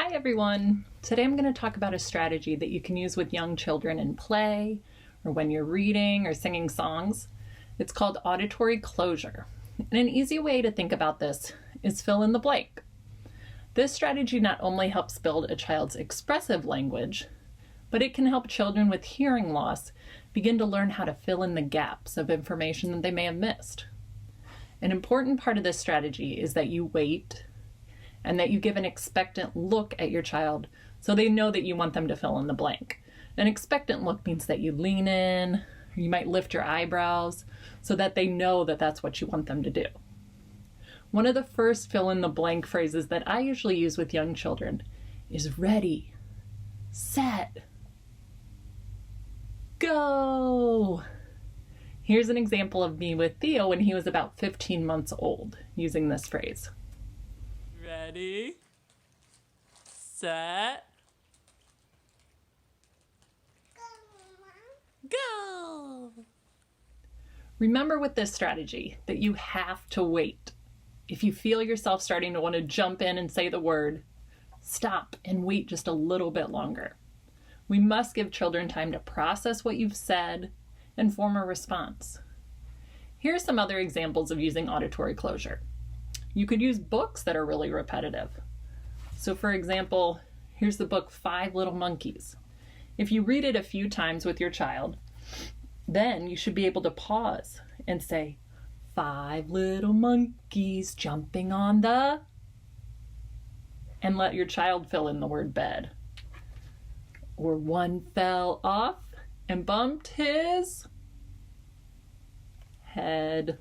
Hi everyone! Today I'm going to talk about a strategy that you can use with young children in play or when you're reading or singing songs. It's called auditory closure. And an easy way to think about this is fill in the blank. This strategy not only helps build a child's expressive language, but it can help children with hearing loss begin to learn how to fill in the gaps of information that they may have missed. An important part of this strategy is that you wait and that you give an expectant look at your child so they know that you want them to fill in the blank. An expectant look means that you lean in, or you might lift your eyebrows so that they know that that's what you want them to do. One of the first fill in the blank phrases that I usually use with young children is ready, set, go. Here's an example of me with Theo when he was about 15 months old using this phrase. Ready, set, go! Remember with this strategy that you have to wait. If you feel yourself starting to want to jump in and say the word, stop and wait just a little bit longer. We must give children time to process what you've said and form a response. Here are some other examples of using auditory closure. You could use books that are really repetitive. So for example, here's the book 5 Little Monkeys. If you read it a few times with your child, then you should be able to pause and say, 5 little monkeys jumping on the, and let your child fill in the word bed. Or one fell off and bumped his head.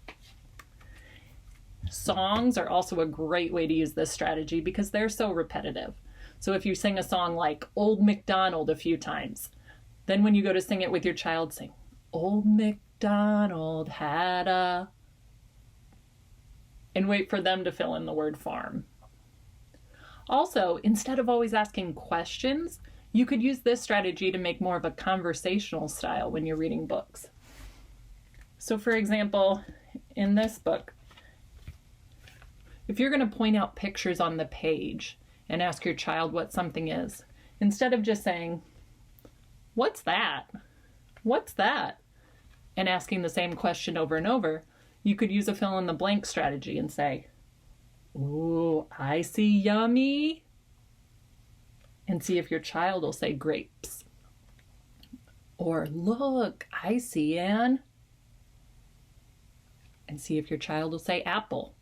Songs are also a great way to use this strategy because they're so repetitive. So if you sing a song like Old MacDonald a few times, then when you go to sing it with your child, sing, Old MacDonald had a, and wait for them to fill in the word farm. Also, instead of always asking questions, you could use this strategy to make more of a conversational style when you're reading books. So for example, in this book, if you're going to point out pictures on the page and ask your child what something is, instead of just saying, what's that? What's that? And asking the same question over and over, you could use a fill in the blank strategy and say, ooh, I see yummy. And see if your child will say grapes. Or look, I see an. And see if your child will say apple.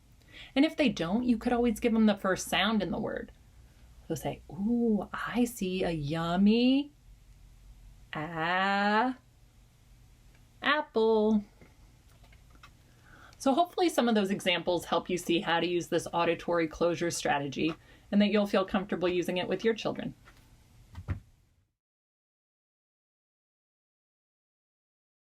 And if they don't, you could always give them the first sound in the word. So say, ooh, I see a yummy apple. So hopefully some of those examples help you see how to use this auditory closure strategy and that you'll feel comfortable using it with your children.